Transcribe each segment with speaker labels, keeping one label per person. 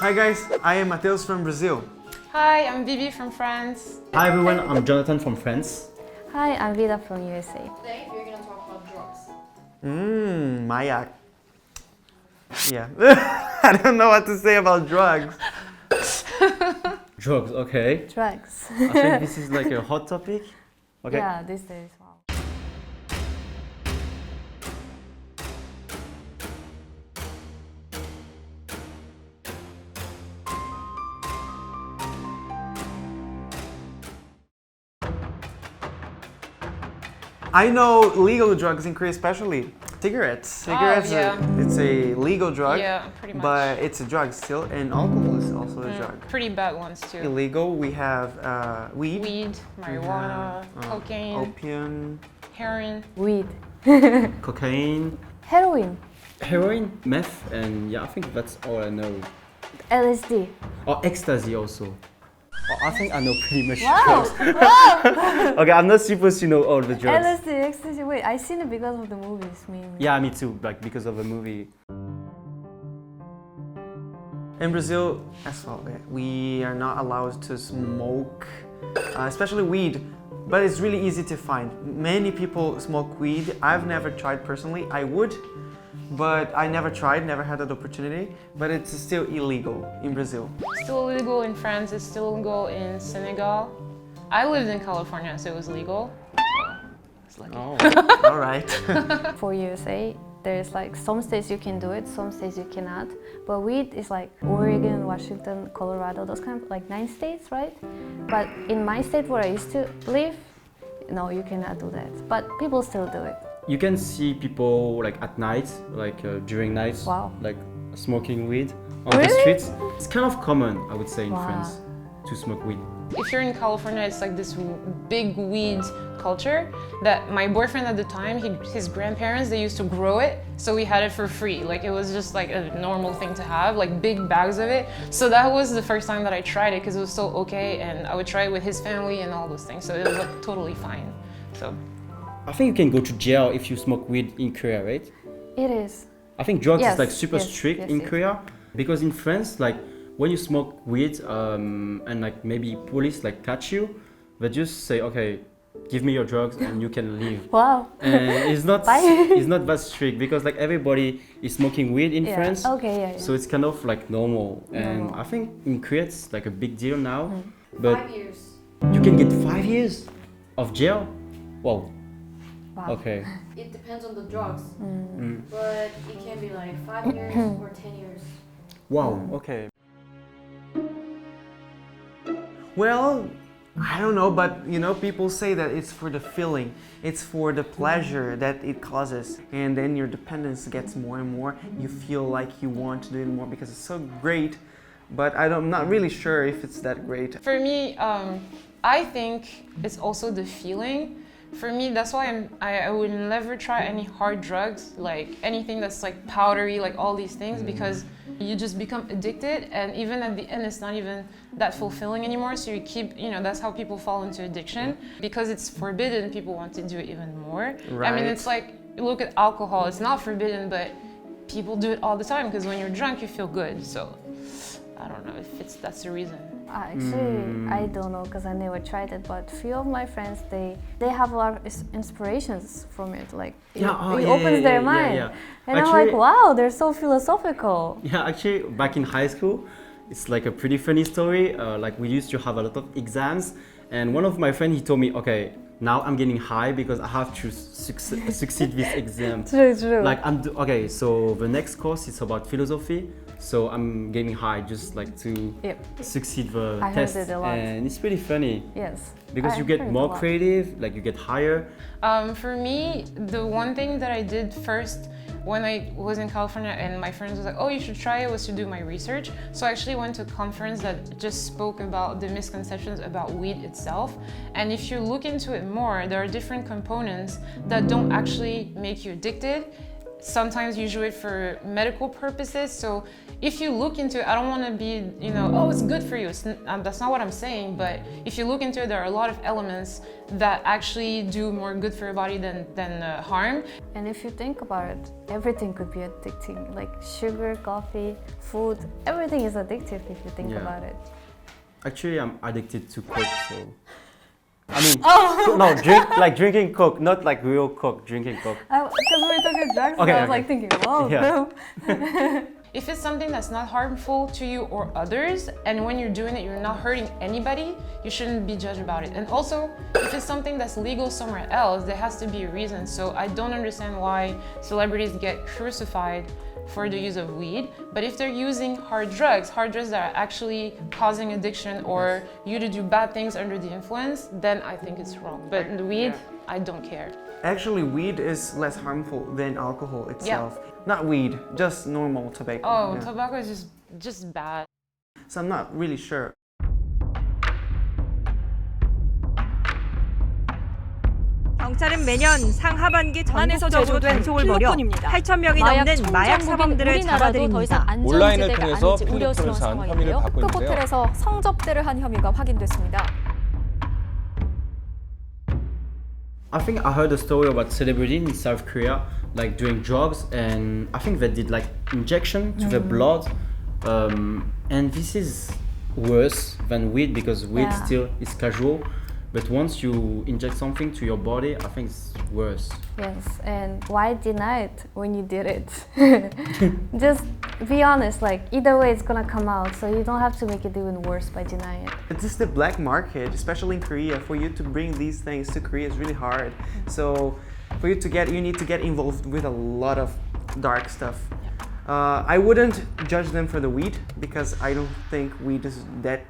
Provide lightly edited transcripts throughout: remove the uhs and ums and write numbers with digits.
Speaker 1: Hi guys, I am Matheus from Brazil.
Speaker 2: Hi, I'm Bibi from France.
Speaker 3: Hi everyone, I'm Jonathan from France.
Speaker 4: Hi, I'm Vida from USA.
Speaker 5: Today we're gonna talk about drugs.
Speaker 1: Mayak. Yeah. I don't know what to say about drugs.
Speaker 3: Drugs, okay.
Speaker 4: Drugs.
Speaker 3: I think this is like a hot topic. Okay.
Speaker 4: Yeah, these days, wow.
Speaker 1: I know legal drugs in Korea, especially cigarettes. Cigarettes,
Speaker 2: yeah.
Speaker 1: It's a legal drug,
Speaker 2: Yeah, pretty much.
Speaker 1: but it's a drug still, and alcohol is also a drug.
Speaker 2: Pretty bad ones too.
Speaker 1: Illegal, we have weed,
Speaker 2: Weed, marijuana, cocaine,
Speaker 1: opium,
Speaker 2: heroin.
Speaker 4: Weed.
Speaker 3: Cocaine,
Speaker 4: Heroin.
Speaker 3: heroin, meth, and yeah, I think that's all I know.
Speaker 4: LSD.
Speaker 3: Or ecstasy also. Oh, I think I know pretty much
Speaker 4: Wow!
Speaker 3: drugs. Okay, I'm not supposed to know all the drugs.
Speaker 4: LSD, ecstasy. Wait, I seen it because of the movies, mainly.
Speaker 3: Yeah, me too, like because of a movie.
Speaker 1: In Brazil, as well, we are not allowed to smoke, especially weed, but it's really easy to find. Many people smoke weed. I've never tried personally. I would, but I never tried, never had that opportunity. But it's still illegal in Brazil.
Speaker 2: Still illegal in France. It's still illegal in Senegal. I lived in California, so it was legal. It's lucky.
Speaker 1: Oh, all right.
Speaker 4: For USA, there's like some states you can do it, some states you cannot. But weed is like Oregon, Washington, Colorado, those kind of like 9 states, right? But in my state where I used to live, no, you cannot do that. But people still do it.
Speaker 3: You can see people like at night, like during nights,
Speaker 4: Wow.
Speaker 3: like smoking weed on the
Speaker 4: Really?
Speaker 3: streets. It's kind of common, I would say, in
Speaker 4: Wow.
Speaker 3: France to smoke weed.
Speaker 2: If you're in California, it's like this big weed culture that my boyfriend at the time, his grandparents, they used to grow it, so we had it for free. Like it was just like a normal thing to have, like big bags of it. So that was the first time that I tried it because it was so okay, and I would try it with his family and all those things. So it was like totally fine. So
Speaker 3: I think you can go to jail if you smoke weed in Korea, right?
Speaker 4: It is.
Speaker 3: I think drugs
Speaker 4: Yes,
Speaker 3: is like super
Speaker 4: yes,
Speaker 3: strict
Speaker 4: yes,
Speaker 3: in
Speaker 4: yes.
Speaker 3: Korea because in France, like when you smoke weed and like maybe police like catch you, they just say, okay, give me your drugs and you can leave.
Speaker 4: Wow.
Speaker 3: And it's not
Speaker 4: Bye.
Speaker 3: it's not that strict because like everybody is smoking weed in
Speaker 4: Yeah.
Speaker 3: France,
Speaker 4: Okay, yeah.
Speaker 3: so it's kind of like normal. And
Speaker 4: Normal.
Speaker 3: I think in Korea it's like a big deal now, but
Speaker 5: 5 years.
Speaker 3: you can get 5 years of jail. Wow.
Speaker 4: Wow.
Speaker 3: Okay.
Speaker 5: It depends on the drugs,
Speaker 3: Mm.
Speaker 5: but it can be like 5 years or 10 years.
Speaker 3: Wow. Okay.
Speaker 1: Well, I don't know, but you know, people say that it's for the feeling, it's for the pleasure that it causes, and then your dependence gets more and more. You feel like you want to do it more because it's so great, but I'm not really sure if it's that great.
Speaker 2: for me, I think it's also the feeling. For me, that's why I would never try any hard drugs, like anything that's like powdery, like all these things, because you just become addicted, and even at the end, it's not even that fulfilling anymore. So you keep, that's how people fall into addiction. Because it's forbidden, people want to do it even more. I mean,
Speaker 1: Right.
Speaker 2: it's like, look at alcohol, it's not forbidden, but people do it all the time because when you're drunk, you feel good. So I don't know if that's the reason.
Speaker 4: Actually, I don't know because I never tried it, but few of my friends, they have a lot of inspirations from it. Like it, it opens their mind. And I'm like, wow, they're so philosophical.
Speaker 3: Yeah, actually, back in high school, it's like a pretty funny story. Like we used to have a lot of exams, and one of my friends, he told me, okay, now I'm getting high because I have to succeed this exam.
Speaker 4: True.
Speaker 3: Like okay, so the next course is about philosophy. So I'm getting high just like to succeed the
Speaker 4: I heard
Speaker 3: test,
Speaker 4: it a lot.
Speaker 3: and it's pretty funny
Speaker 4: Yes.
Speaker 3: because you
Speaker 4: I
Speaker 3: get
Speaker 4: heard it a
Speaker 3: more
Speaker 4: lot.
Speaker 3: creative, like you get higher.
Speaker 2: For me, the one thing that I did first when I was in California and my friends was like, oh, you should try it, was to do my research. So I actually went to a conference that just spoke about the misconceptions about weed itself. And if you look into it more, there are different components that don't actually make you addicted. sometimes you do it for medical purposes. So if you look into it, I don't want to be, oh, it's good for you. That's not what I'm saying. But if you look into it, there are a lot of elements that actually do more good for your body than harm.
Speaker 4: And if you think about it, everything could be addicting. Like sugar, coffee, food, everything is addictive if you think about it.
Speaker 3: Actually, I'm addicted to Coke, so. I mean, no, drinking Coke, not like real Coke, drinking Coke.
Speaker 4: Because we were talking drugs,
Speaker 3: Okay,
Speaker 4: I was
Speaker 3: okay.
Speaker 4: like thinking, whoa,
Speaker 3: Yeah.
Speaker 2: If it's something that's not harmful to you or others, and when you're doing it, you're not hurting anybody, you shouldn't be judged about it. And also, if it's something that's legal somewhere else, there has to be a reason. So I don't understand why celebrities get crucified for the use of weed. But if they're using hard drugs that are actually causing addiction or you to do bad things under the influence, then I think it's wrong. But the weed, I don't care.
Speaker 1: Actually, weed is less harmful than alcohol itself. Not weed, just normal tobacco.
Speaker 2: Oh,
Speaker 1: yeah.
Speaker 2: tobacco is just bad.
Speaker 1: So I'm not really sure.
Speaker 6: 경찰은 매년 상하반기 전국적으로 단속을 벌여 8,000명이 넘는 마약 사범들을 잡아들입니다.
Speaker 7: 온라인을 통해서 필리핀을 산 혐의를 받고
Speaker 8: 그
Speaker 7: 있는데요.
Speaker 8: 호텔에서 성접대를 한 혐의가 확인됐습니다.
Speaker 3: I think I heard a story about celebrity in South Korea, like doing drugs, and I think they did like injection to the blood, and this is worse than weed because weed still is casual, but once you inject something to your body, I think it's worse.
Speaker 4: Yes, and why deny it when you did it? Just be honest, like either way it's gonna come out, so you don't have to make it even worse by denying it.
Speaker 1: It's just the black market, especially in Korea. For you to bring these things to Korea is really hard. So for you to you need to get involved with a lot of dark stuff. I wouldn't judge them for the weed because I don't think weed is that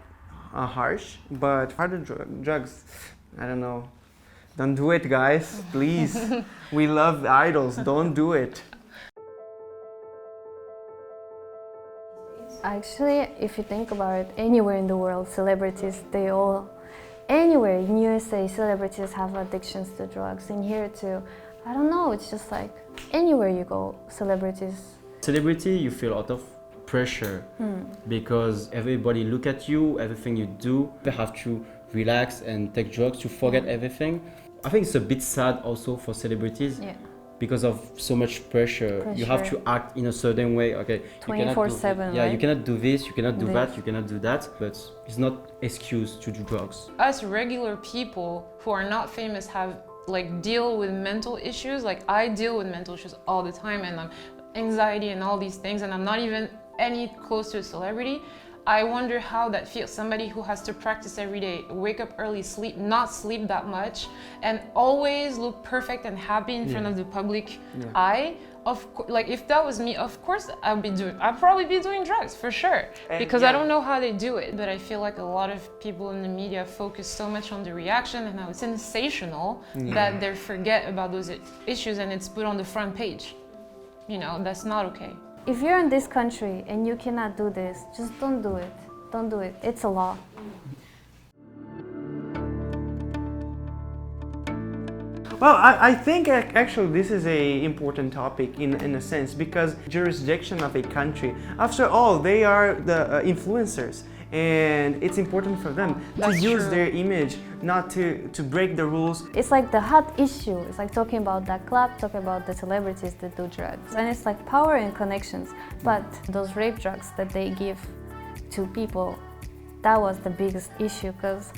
Speaker 1: harsh. But harder drugs, I don't know. Don't do it, guys, please. We love idols, don't do it.
Speaker 4: Actually, if you think about it, anywhere in the world, celebrities, anywhere in USA, celebrities have addictions to drugs. In here too, I don't know, it's just like anywhere you go, celebrities.
Speaker 3: Celebrity, you feel a lot of pressure because everybody look at you, everything you do, you have to relax and take drugs to forget everything. I think it's a bit sad also for celebrities because of so much pressure. You have to act in a certain way. Okay,
Speaker 4: 24/7.
Speaker 3: Yeah,
Speaker 4: right?
Speaker 3: you cannot do this, you cannot do that, you cannot do that. But it's not excuse to do drugs.
Speaker 2: Us regular people who are not famous have deal with mental issues. Like I deal with mental issues all the time, and anxiety and all these things, and I'm not even any close to a celebrity. I wonder how that feels. Somebody who has to practice every day, wake up early, not sleep that much, and always look perfect and happy in front of the public eye. If that was me, of course I'd probably be doing drugs for sure, because I don't know how they do it. But I feel like a lot of people in the media focus so much on the reaction and how it's sensational that they forget about those issues, and it's put on the front page. That's not okay.
Speaker 4: If you're in this country and you cannot do this, just don't do it. Don't do it. It's a law.
Speaker 1: Well, I think actually this is an important topic in a sense, because jurisdiction of a country, after all, they are the influencers, and it's important for them to use their image, not to break the rules.
Speaker 4: It's like the hot issue. It's like talking about that club, talking about the celebrities that do drugs. And it's like power and connections. But those rape drugs that they give to people, that was the biggest issue, because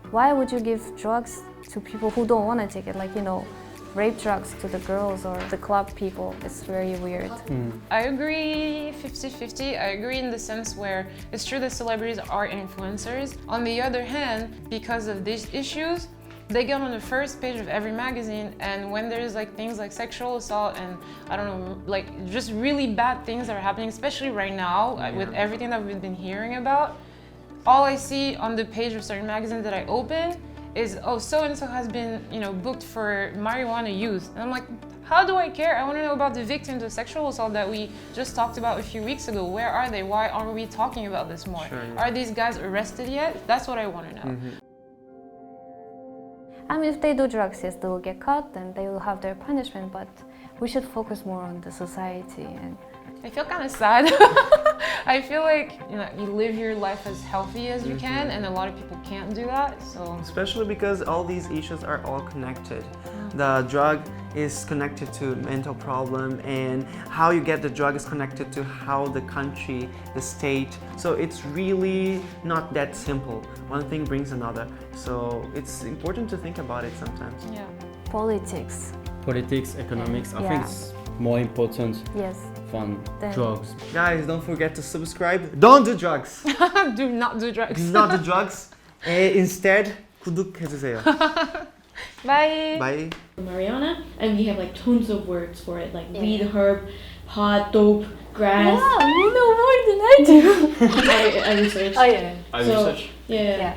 Speaker 4: why would you give drugs to people who don't want to take it? Rape drugs to the girls or the club people. It's very weird.
Speaker 2: I agree 50-50. I agree in the sense where it's true that celebrities are influencers. On the other hand, because of these issues, they get on the first page of every magazine, and when there's things like sexual assault and I don't know, just really bad things that are happening, especially right now with everything that we've been hearing about, all I see on the page of certain magazines that I open is, oh, so-and-so has been, booked for marijuana use. And I'm like, how do I care? I want to know about the victims of sexual assault that we just talked about a few weeks ago. Where are they? Why aren't we talking about this more? Are these guys arrested yet? That's what I want to know.
Speaker 4: I mean, if they do drugs, yes, they will get caught and they will have their punishment, but we should focus more on the society. And
Speaker 2: I feel kind of sad. I feel like you live your life as healthy as you can, and a lot of people can't do that. So
Speaker 1: Especially because all these issues are all connected. The drug is connected to mental problem, and how you get the drug is connected to how the country, the state. So it's really not that simple. One thing brings another. So it's important to think about it sometimes.
Speaker 2: yeah.
Speaker 4: politics,
Speaker 3: Politics, economics, I
Speaker 4: Yeah.
Speaker 3: think it's more important
Speaker 4: yes.
Speaker 3: than
Speaker 4: Then-
Speaker 3: drugs.
Speaker 1: Guys, don't forget to subscribe. Don't do drugs.
Speaker 2: Do not do drugs.
Speaker 1: Do not do drugs. Instead, 구독해주세요.
Speaker 2: Bye.
Speaker 1: Bye.
Speaker 9: Mariana, and we have like tons of words for it, like weed, herb, pot, dope, grass.
Speaker 4: Wow, you know more than I do.
Speaker 9: I researched.
Speaker 4: Oh yeah.
Speaker 3: I
Speaker 9: So,
Speaker 3: research.
Speaker 9: Yeah.
Speaker 4: Yeah.